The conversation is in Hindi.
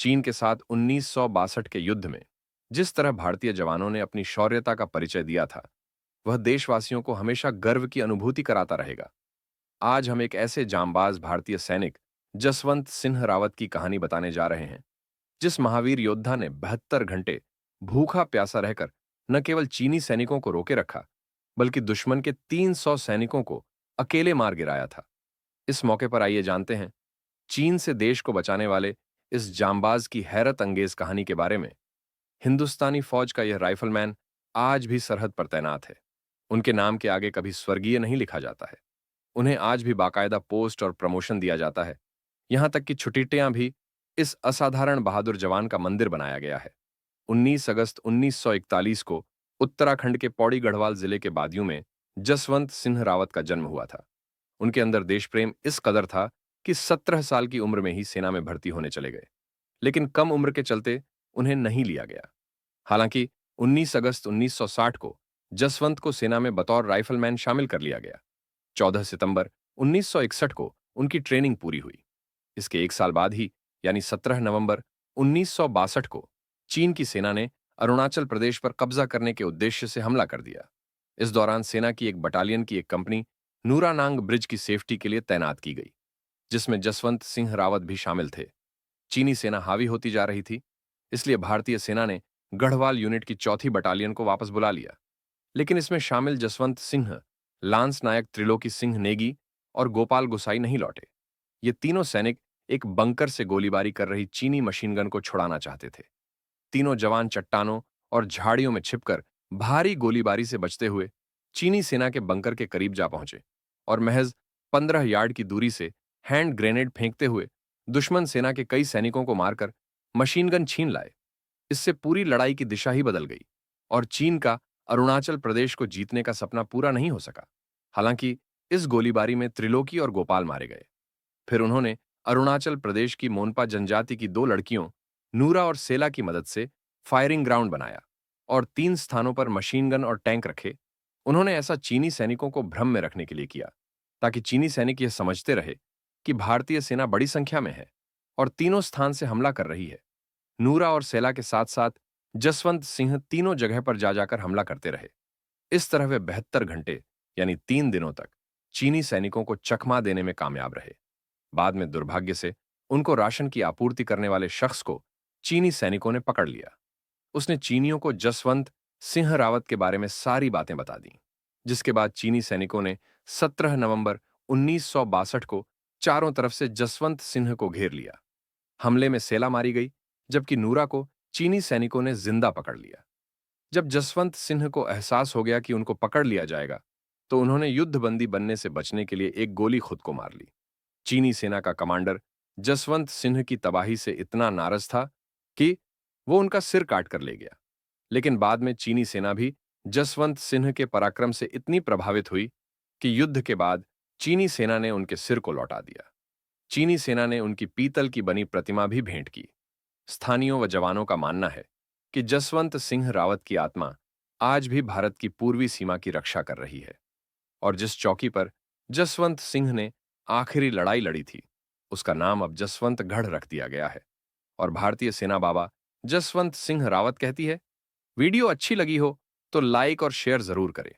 चीन के साथ 1962 के युद्ध में जिस तरह भारतीय जवानों ने अपनी शौर्यता का परिचय दिया था, वह देशवासियों को हमेशा गर्व की अनुभूति कराता रहेगा। आज हम एक ऐसे जांबाज भारतीय सैनिक जसवंत सिंह रावत की कहानी बताने जा रहे हैं, जिस महावीर योद्धा ने 72 घंटे भूखा प्यासा रहकर न केवल चीनी सैनिकों को रोके रखा, बल्कि दुश्मन के 300 सैनिकों को अकेले मार गिराया था। इस मौके पर आइए जानते हैं चीन से देश को बचाने वाले इस जांबाज की हैरत अंगेज कहानी के बारे में। हिंदुस्तानी फौज का यह राइफलमैन आज भी सरहद पर तैनात है। उनके नाम के आगे कभी स्वर्गीय नहीं लिखा जाता है। उन्हें आज भी बाकायदा पोस्ट और प्रमोशन दिया जाता है। यहां तक कि छुट्टियां भी इस असाधारण बहादुर जवान का मंदिर बनाया गया है। 19 अगस्त 1941 को उत्तराखंड के पौड़ी गढ़वाल जिले के बादियों में जसवंत सिंह रावत का जन्म हुआ था। उनके अंदर देश प्रेम इस कदर था कि 17 साल की उम्र में ही सेना में भर्ती होने चले गए, लेकिन कम उम्र के चलते उन्हें नहीं लिया गया। हालांकि 19 अगस्त 1960 को जसवंत को सेना में बतौर राइफलमैन शामिल कर लिया गया। 14 सितंबर 1961 को उनकी ट्रेनिंग पूरी हुई। इसके एक साल बाद ही, यानी 17 नवंबर 1962 को चीन की सेना ने अरुणाचल प्रदेश पर कब्जा करने के उद्देश्य से हमला कर दिया। इस दौरान सेना की एक बटालियन की एक कंपनी नूरानांग ब्रिज की सेफ्टी के लिए तैनात की गई, जिसमें जसवंत सिंह रावत भी शामिल थे। चीनी सेना हावी होती जा रही थी, इसलिए भारतीय सेना ने गढ़वाल यूनिट की चौथी बटालियन को वापस बुला लिया। लेकिन इसमें शामिल जसवंत सिंह, लांस नायक त्रिलोकी सिंह नेगी और गोपाल गुसाई नहीं लौटे। ये तीनों सैनिक एक बंकर से गोलीबारी कर रही चीनी मशीन गन को छुड़ाना चाहते थे। तीनों जवान चट्टानों और झाड़ियों में छिपकर भारी गोलीबारी से बचते हुए चीनी सेना के बंकर के करीब जा पहुंचे और महज 15 यार्ड की दूरी से हैंड ग्रेनेड फेंकते हुए दुश्मन सेना के कई सैनिकों को मारकर मशीन गन छीन लाए। इससे पूरी लड़ाई की दिशा ही बदल गई और चीन का अरुणाचल प्रदेश को जीतने का सपना पूरा नहीं हो सका। हालांकि इस गोलीबारी में त्रिलोकी और गोपाल मारे गए। फिर उन्होंने अरुणाचल प्रदेश की मोनपा जनजाति की 2 लड़कियों नूरा और सेला की मदद से फायरिंग ग्राउंड बनाया और 3 स्थानों पर मशीन गन और टैंक रखे। उन्होंने ऐसा चीनी सैनिकों को भ्रम में रखने के लिए किया, ताकि चीनी सैनिक यह समझते रहे कि भारतीय सेना बड़ी संख्या में है और तीनों स्थान से हमला कर रही है। नूरा और सेला के साथ साथ जसवंत सिंह तीनों जगह पर जा जाकर हमला करते रहे। इस तरह वे 72 घंटे यानी 3 दिनों तक चीनी सैनिकों को चकमा देने में कामयाब रहे। बाद में दुर्भाग्य से उनको राशन की आपूर्ति करने वाले शख्स को चीनी सैनिकों ने पकड़ लिया। उसने चीनियों को जसवंत सिंह रावत के बारे में सारी बातें बता दी, जिसके बाद चीनी सैनिकों ने 17 नवंबर 1962 को चारों तरफ से जसवंत सिंह को घेर लिया। हमले में सेला मारी गई, जबकि नूरा को चीनी सैनिकों ने जिंदा पकड़ लिया। जब जसवंत सिंह को एहसास हो गया कि उनको पकड़ लिया जाएगा, तो उन्होंने युद्धबंदी बनने से बचने के लिए एक गोली खुद को मार ली। चीनी सेना का कमांडर जसवंत सिंह की तबाही से इतना नाराज था कि वो उनका सिर काट कर ले गया। लेकिन बाद में चीनी सेना भी जसवंत सिंह के पराक्रम से इतनी प्रभावित हुई कि युद्ध के बाद चीनी सेना ने उनके सिर को लौटा दिया। चीनी सेना ने उनकी पीतल की बनी प्रतिमा भी भेंट की। स्थानीयों व जवानों का मानना है कि जसवंत सिंह रावत की आत्मा आज भी भारत की पूर्वी सीमा की रक्षा कर रही है और जिस चौकी पर जसवंत सिंह ने आखिरी लड़ाई लड़ी थी, उसका नाम अब जसवंत गढ़ रख दिया गया है। और भारतीय सेना बाबा जसवंत सिंह रावत कहती है, वीडियो अच्छी लगी हो तो लाइक और शेयर जरूर करें।